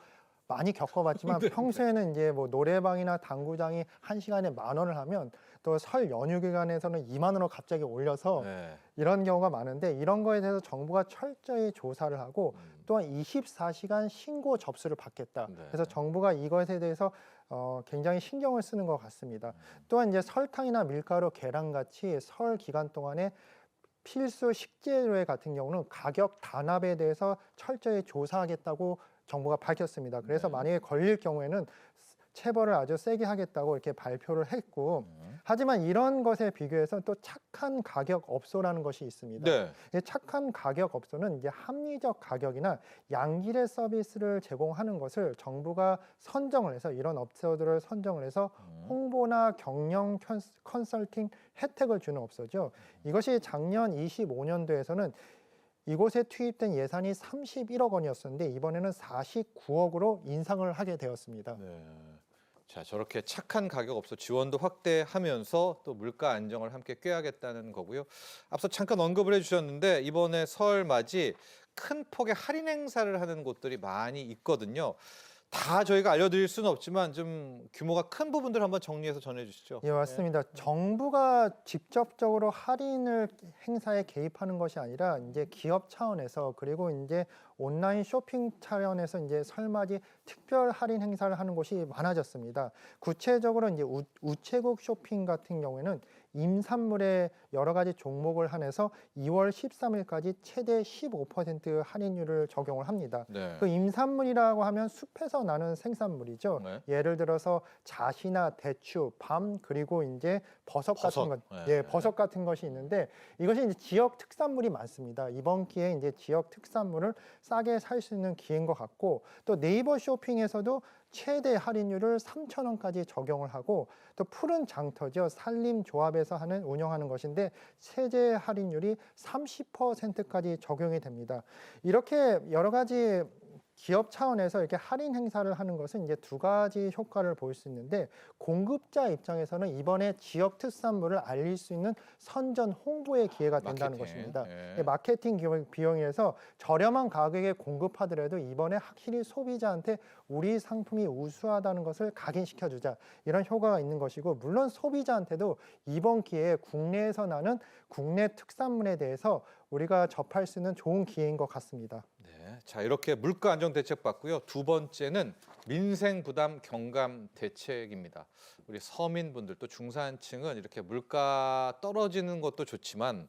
많이 겪어봤지만 평소에는 이제 뭐 노래방이나 당구장이 1시간에 만 원을 하면 또 설 연휴 기간에서는 2만 원으로 갑자기 올려서 이런 경우가 많은데 이런 거에 대해서 정부가 철저히 조사를 하고 또한 24시간 신고 접수를 받겠다. 그래서 정부가 이것에 대해서 굉장히 신경을 쓰는 것 같습니다. 또한 이제 설탕이나 밀가루, 계란 같이 설 기간 동안에 필수 식재료 같은 경우는 가격 단합에 대해서 철저히 조사하겠다고 정부가 밝혔습니다. 그래서 만약에 걸릴 경우에는 체벌을 아주 세게 하겠다고 이렇게 발표를 했고 하지만 이런 것에 비교해서 또 착한 가격 업소라는 것이 있습니다. 이 착한 가격 업소는 이제 합리적 가격이나 양질의 서비스를 제공하는 것을 정부가 선정을 해서 이런 업소들을 선정을 해서 홍보나 경영 컨설팅 혜택을 주는 업소죠. 이것이 작년 25년도에서는 이곳에 투입된 예산이 31억 원이었었는데 이번에는 49억으로 인상을 하게 되었습니다. 자, 저렇게 착한 가격업소 지원도 확대하면서 또 물가 안정을 함께 꾀하겠다는 거고요. 앞서 잠깐 언급을 해주셨는데 이번에 설 맞이 큰 폭의 할인 행사를 하는 곳들이 많이 있거든요. 다 저희가 알려드릴 수는 없지만 좀 규모가 큰 부분들 한번 정리해서 전해주시죠. 예, 맞습니다. 정부가 직접적으로 할인을 행사에 개입하는 것이 아니라 이제 기업 차원에서 그리고 이제 온라인 쇼핑 차원에서 이제 설맞이 특별 할인 행사를 하는 곳이 많아졌습니다. 구체적으로 이제 우체국 쇼핑 같은 경우에는 임산물의 여러 가지 종목을 한해서 2월 13일까지 최대 15% 할인율을 적용을 합니다. 그 임산물이라고 하면 숲에서 나는 생산물이죠. 예를 들어서 잣이나 대추, 밤 그리고 이제 버섯 같은 것, 버섯 같은 것이 있는데 이것이 이제 지역 특산물이 많습니다. 이번 기회에 이제 지역 특산물을 싸게 살 수 있는 기회인 것 같고 또 네이버 쇼핑에서도 최대 할인율을 3,000원까지 적용을 하고 또 푸른 장터죠. 산림조합에서 운영하는 것인데 최대 할인율이 30%까지 적용이 됩니다. 이렇게 여러 가지 기업 차원에서 이렇게 할인 행사를 하는 것은 이제 두 가지 효과를 볼 수 있는데, 공급자 입장에서는 이번에 지역 특산물을 알릴 수 있는 선전 홍보의 기회가 된다는 마케팅. 것입니다. 예. 마케팅 비용에서 저렴한 가격에 공급하더라도 이번에 확실히 소비자한테 우리 상품이 우수하다는 것을 각인시켜주자, 이런 효과가 있는 것이고, 물론 소비자한테도 이번 기회에 국내에서 나는 국내 특산물에 대해서 우리가 접할 수 있는 좋은 기회인 것 같습니다. 네, 자 이렇게 물가 안정 대책 봤고요. 두 번째는 민생 부담 경감 대책입니다. 우리 서민분들 또 중산층은 이렇게 물가 떨어지는 것도 좋지만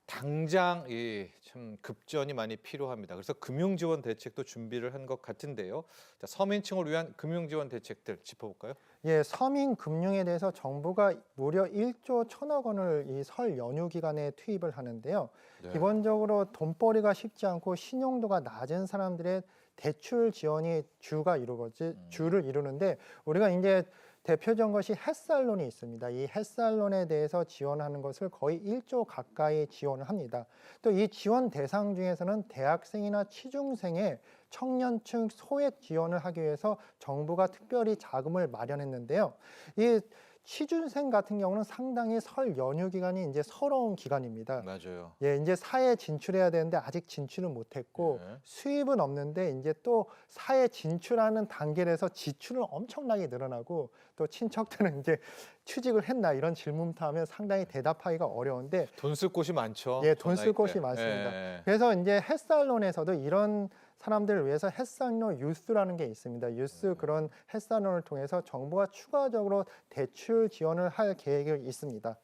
당장 이 참 급전이 많이 필요합니다. 그래서 금융지원 대책도 준비를 한 것 같은데요. 자, 서민층을 위한 금융지원 대책들 짚어볼까요? 예, 서민 금융에 대해서 정부가 무려 1조 1천억 원을 이 설 연휴 기간에 투입을 하는데요. 네. 기본적으로 돈벌이가 쉽지 않고 신용도가 낮은 사람들의 대출 지원이 주를 이루는데, 우리가 이제 대표적인 것이 햇살론이 있습니다. 이 햇살론에 대해서 지원하는 것을 거의 1조 가까이 지원을 합니다. 또 이 지원 대상 중에서는 대학생이나 취중생의 청년층 소액 지원을 하기 위해서 정부가 특별히 자금을 마련했는데요. 이 취준생 같은 경우는 상당히 설 연휴 기간이 이제 서러운 기간입니다. 맞아요. 예, 이제 사회에 진출해야 되는데 아직 진출을 못했고, 네. 수입은 없는데 이제 또 사회 진출하는 단계에서 지출은 엄청나게 늘어나고, 또 친척들은 이제 취직을 했나 이런 질문부터 하면 상당히 대답하기가 어려운데, 돈 쓸 곳이 많죠. 예, 돈 저 쓸 나이 곳이 때. 많습니다. 예. 그래서 이제 햇살론에서도 이런 사람들을 위해서 햇살론 유스라는 게 있습니다. 유스 그런 햇살론을 통해서 정부가 추가적으로 대출 지원을 할 계획이 있습니다.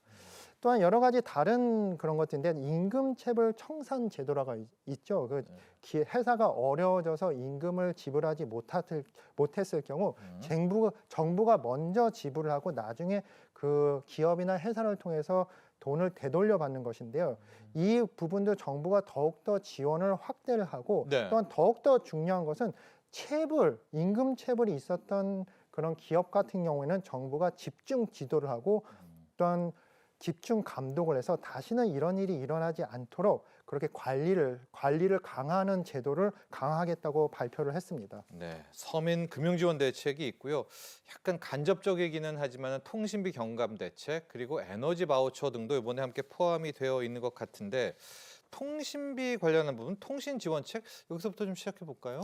또한 여러 가지 다른 그런 것들인데, 임금체불 청산 제도라가 있죠. 그 회사가 어려워져서 임금을 지불하지 못했을 경우 정부가 먼저 지불을 하고 나중에 그 기업이나 회사를 통해서 돈을 되돌려 받는 것인데요. 이 부분도 정부가 더욱더 지원을 확대를 하고, 네. 또한 더욱더 중요한 것은 임금 체불이 있었던 그런 기업 같은 경우에는 정부가 집중 지도를 하고, 또한 집중 감독을 해서 다시는 이런 일이 일어나지 않도록 그렇게 관리를 강화하는 제도를 강화하겠다고 발표를 했습니다. 네, 서민 금융지원 대책이 있고요. 약간 간접적이기는 하지만 통신비 경감 대책 그리고 에너지 바우처 등도 이번에 함께 포함이 되어 있는 것 같은데, 통신비 관련한 부분, 통신 지원책 여기서부터 좀 시작해 볼까요?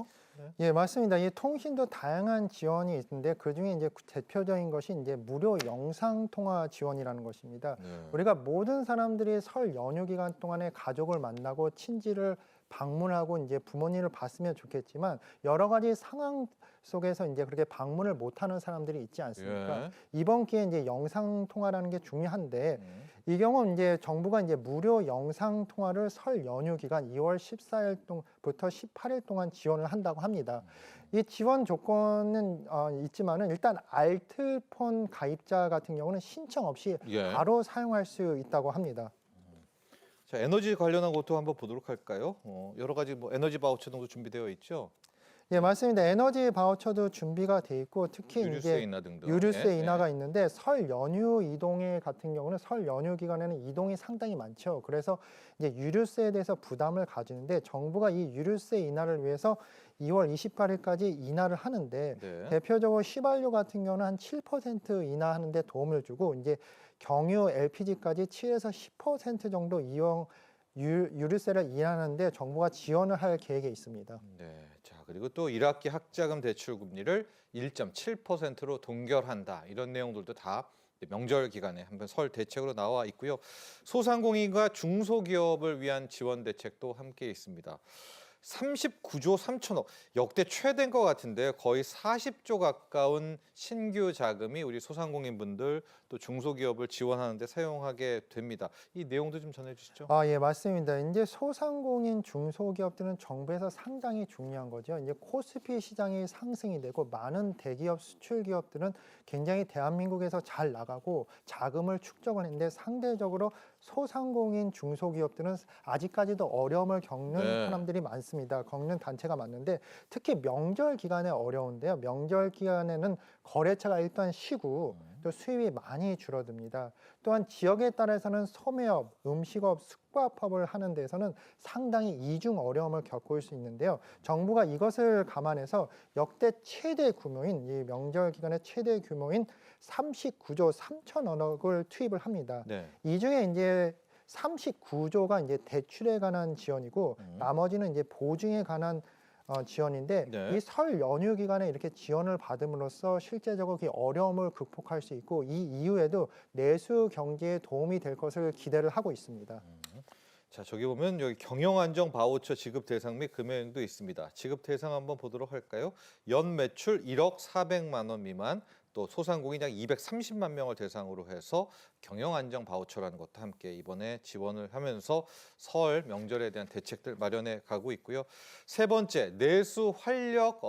예, 맞습니다. 이 통신도 다양한 지원이 있는데, 그 중에 이제 대표적인 것이 이제 무료 영상 통화 지원이라는 것입니다. 네. 우리가 모든 사람들이 설 연휴 기간 동안에 가족을 만나고 친지를 방문하고 이제 부모님을 봤으면 좋겠지만, 여러 가지 상황 속에서 이제 그렇게 방문을 못하는 사람들이 있지 않습니까? 예. 이번 기회에 이제 영상 통화라는 게 중요한데, 이 경우 이제 정부가 이제 무료 영상 통화를 설 연휴 기간 2월 14일부터 18일 동안 지원을 한다고 합니다. 이 지원 조건은 있지만은, 일단 알뜰폰 가입자 같은 경우는 신청 없이 예. 바로 사용할 수 있다고 합니다. 자, 에너지 관련한 것도 한번 보도록 할까요? 여러 가지 뭐 에너지 바우처 등도 준비되어 있죠. 예, 맞습니다. 에너지 바우처도 준비가 돼 있고, 특히 유류세 이제 인하 등등. 유류세 예, 인하가 있는데, 설 연휴 이동에 같은 경우는 설 연휴 기간에는 이동이 상당히 많죠. 그래서 이제 유류세에 대해서 부담을 가지는데, 정부가 이 유류세 인하를 위해서 2월 28일까지 인하를 하는데, 네. 대표적으로 휘발유 같은 경우는 한 7% 인하하는 데 도움을 주고, 이제 경유, LPG까지 7에서 10% 정도 유류세를 인하하는데 정부가 지원을 할 계획에 있습니다. 네. 자, 그리고 또 1학기 학자금 대출 금리를 1.7%로 동결한다. 이런 내용들도 다 명절 기간에 한번 설 대책으로 나와 있고요. 소상공인과 중소기업을 위한 지원 대책도 함께 있습니다. 39조 3천억, 역대 최대인 것 같은데 거의 40조 가까운 신규 자금이 우리 소상공인분들 또 중소기업을 지원하는 데 사용하게 됩니다. 이 내용도 좀 전해주시죠. 예, 맞습니다. 이제 소상공인 중소기업들은 정부에서 상당히 중요한 거죠. 이제 코스피 시장이 상승이 되고, 많은 대기업 수출 기업들은 굉장히 대한민국에서 잘 나가고 자금을 축적을 했는데, 상대적으로 소상공인 중소기업들은 아직까지도 어려움을 겪는 네. 사람들이 많습니다. 겪는 단체가 많은데, 특히 명절 기간에 어려운데요. 명절 기간에는 거래처가 일단 쉬고, 또 수입이 많이 줄어듭니다. 또한 지역에 따라서는 소매업, 음식업, 숙박업을 하는 데서는 상당히 이중 어려움을 겪을 수 있는데요. 정부가 이것을 감안해서 역대 최대 규모인 이 명절 기간의 최대 규모인 39조 3천억을 투입을 합니다. 네. 이 중에 이제 39조가 이제 대출에 관한 지원이고 나머지는 이제 보증에 관한 지원인데 네. 이 설 연휴 기간에 이렇게 지원을 받음으로써 실제적으로 그 어려움을 극복할 수 있고 이 이후에도 내수 경제에 도움이 될 것을 기대를 하고 있습니다. 자, 저기 보면 여기 경영안정 바우처 지급 대상 및 금액도 있습니다. 지급 대상 한번 보도록 할까요? 연 매출 1억 400만 원 미만, 또 소상공인 약 230만 명을 대상으로 해서 경영안정 바우처라는 것도 함께 이번에 지원을 하면서 설 명절에 대한 대책들 마련해 가고 있고요. 세 번째, 내수 활력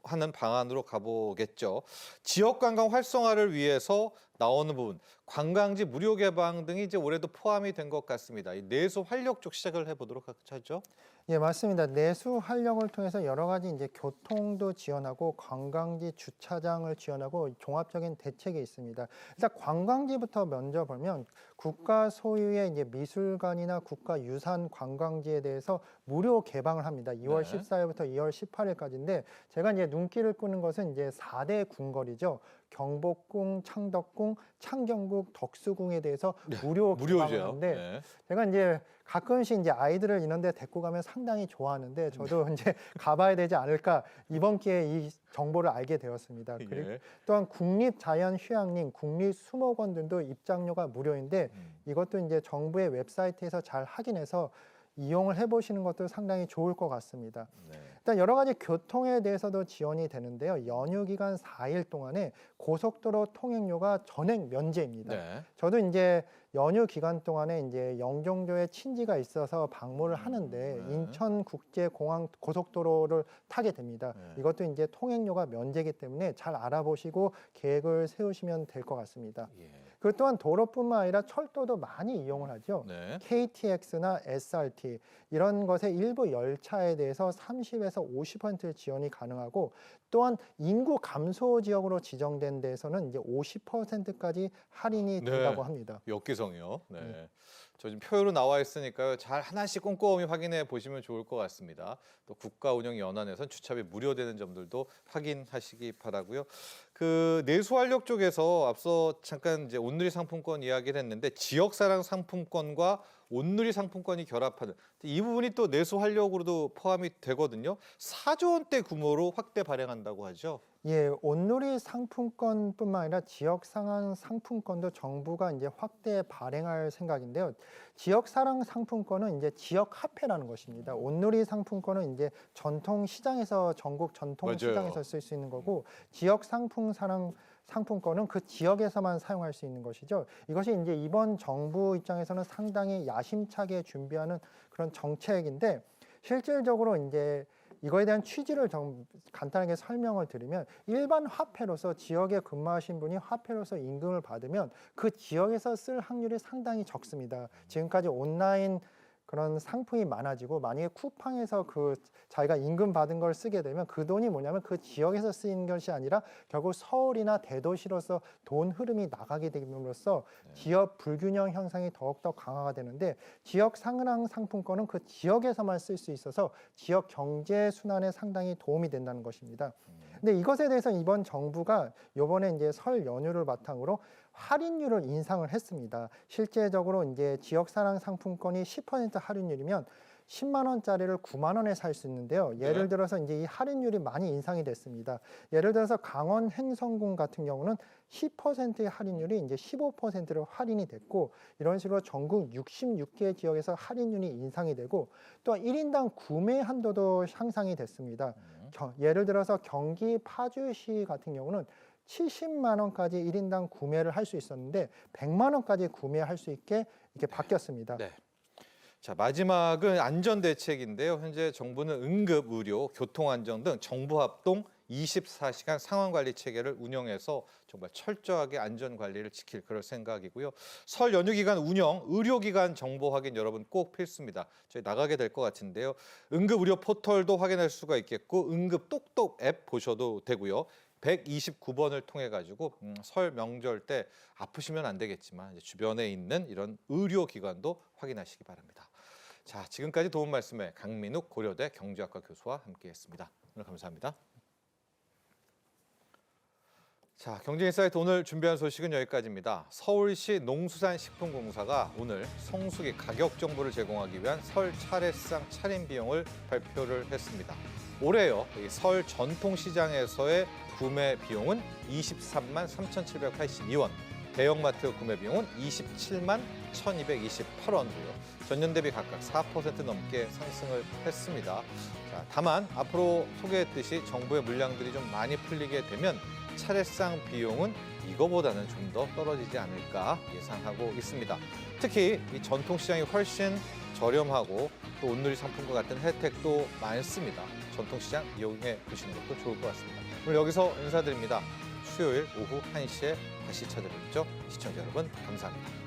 하는 방안으로 가보겠죠. 지역 관광 활성화를 위해서 나오는 부분, 관광지 무료 개방 등이 이제 올해도 포함이 된 것 같습니다. 이 내수 활력 쪽 시작을 해보도록 하죠. 예, 맞습니다. 내수 활력을 통해서 여러 가지 이제 교통도 지원하고 관광지 주차장을 지원하고 종합적인 대책이 있습니다. 일단 관광지부터 먼저 보면 국가 소유의 이제 미술관이나 국가유산 관광지에 대해서 무료 개방을 합니다. 2월 네. 14일부터 2월 18일까지인데 제가 이제 눈길을 끄는 것은 이제 4대 궁궐이죠. 경복궁, 창덕궁, 창경궁, 덕수궁에 대해서 무료 개방을 무료죠. 하는데 네. 제가 이제 가끔씩 이제 아이들을 이런 데 데리고 가면 상당히 좋아하는데 저도 이제 가봐야 되지 않을까 이번 기회에 이 정보를 알게 되었습니다. 그리고 예. 또한 국립자연휴양림, 국립수목원들도 입장료가 무료인데 이것도 이제 정부의 웹사이트에서 잘 확인해서 이용을 해보시는 것도 상당히 좋을 것 같습니다. 네. 일단 여러 가지 교통에 대해서도 지원이 되는데요. 연휴 기간 4일 동안에 고속도로 통행료가 전액 면제입니다. 네. 저도 이제 연휴 기간 동안에 이제 영종도에 친지가 있어서 방문을 하는데 네. 인천국제공항 고속도로를 타게 됩니다. 네. 이것도 이제 통행료가 면제이기 때문에 잘 알아보시고 계획을 세우시면 될 것 같습니다. 예. 그리고 또한 도로뿐만 아니라 철도도 많이 이용을 하죠. 네. KTX나 SRT 이런 것의 일부 열차에 대해서 30에서 50% 지원이 가능하고 또한 인구 감소 지역으로 지정된 데에서는 이제 50%까지 할인이 네. 된다고 합니다. 역기성이요. 네. 저 지금 표로 나와 있으니까요. 잘 하나씩 꼼꼼히 확인해 보시면 좋을 것 같습니다. 또 국가운영연한에선 주차비 무료되는 점들도 확인하시기 바라고요. 그 내수활력 쪽에서 앞서 잠깐 이제 온누리 상품권 이야기를 했는데 지역사랑 상품권과 온누리 상품권이 결합하는 이 부분이 또 내수활력으로도 포함이 되거든요. 4조 원대 규모로 확대 발행한다고 하죠. 예, 온누리 상품권뿐만 아니라 지역 상한 상품권도 정부가 이제 확대 발행할 생각인데요. 지역 사랑 상품권은 이제 지역 화폐라는 것입니다. 온누리 상품권은 이제 전통 시장에서 전국 전통 맞아요. 시장에서 쓸 수 있는 거고 지역 상품 사랑 상품권은 그 지역에서만 사용할 수 있는 것이죠. 이것이 이제 이번 정부 입장에서는 상당히 야심차게 준비하는 그런 정책인데 실질적으로 이제 이거에 대한 취지를 좀 간단하게 설명을 드리면 일반 화폐로서 지역에 근무하신 분이 화폐로서 임금을 받으면 그 지역에서 쓸 확률이 상당히 적습니다. 지금까지 온라인 그런 상품이 많아지고 만약에 쿠팡에서 그 자기가 임금 받은 걸 쓰게 되면 그 돈이 뭐냐면 그 지역에서 쓰이는 것이 아니라 결국 서울이나 대도시로서 돈 흐름이 나가게 됨으로써 지역 불균형 현상이 더욱더 강화가 되는데 지역 상랑 상품권은 그 지역에서만 쓸 수 있어서 지역 경제 순환에 상당히 도움이 된다는 것입니다. 근데 이것에 대해서 이번 정부가 이번에 이제 설 연휴를 바탕으로 할인율을 인상을 했습니다. 실제적으로 이제 지역사랑 상품권이 10% 할인율이면 10만 원짜리를 9만 원에 살 수 있는데요. 예를 들어서 이제 이 할인율이 많이 인상이 됐습니다. 예를 들어서 강원 행성궁 같은 경우는 10%의 할인율이 이제 15%로 할인이 됐고 이런 식으로 전국 66개 지역에서 할인율이 인상이 되고 또 1인당 구매 한도도 향상이 됐습니다. 예를 들어서 경기 파주시 같은 경우는 70만 원까지 1인당 구매를 할 수 있었는데 100만 원까지 구매할 수 있게 이렇게 바뀌었습니다. 네. 자, 마지막은 안전대책인데요. 현재 정부는 응급 의료, 교통안전 등 정부 합동 24시간 상황관리 체계를 운영해서 정말 철저하게 안전관리를 지킬 그럴 생각이고요. 설 연휴 기간 운영, 의료기관 정보 확인 여러분 꼭 필수입니다. 저희 나가게 될 것 같은데요. 응급 의료 포털도 확인할 수가 있겠고 응급 똑똑 앱 보셔도 되고요. 129번을 통해 가지고 설 명절 때 아프시면 안 되겠지만 이제 주변에 있는 이런 의료기관도 확인하시기 바랍니다. 자, 지금까지 도움 말씀에 강민욱 고려대 경제학과 교수와 함께했습니다. 오늘 감사합니다. 자, 경제인사이트 오늘 준비한 소식은 여기까지입니다. 서울시 농수산식품공사가 오늘 성수기 가격 정보를 제공하기 위한 설 차례상 차림 비용을 발표를 했습니다. 올해요, 이 설 전통시장에서의 구매 비용은 23만 3,782원, 대형마트 구매 비용은 27만 1,228원고요. 전년 대비 각각 4% 넘게 상승을 했습니다. 자, 다만 앞으로 소개했듯이 정부의 물량들이 좀 많이 풀리게 되면 차례상 비용은 이거보다는 좀 더 떨어지지 않을까 예상하고 있습니다. 특히 이 전통시장이 훨씬 저렴하고 또 온누리 상품과 같은 혜택도 많습니다. 전통시장 이용해 보시는 것도 좋을 것 같습니다. 오늘 여기서 인사드립니다. 수요일 오후 1시에 다시 찾아뵙죠. 시청자 여러분 감사합니다.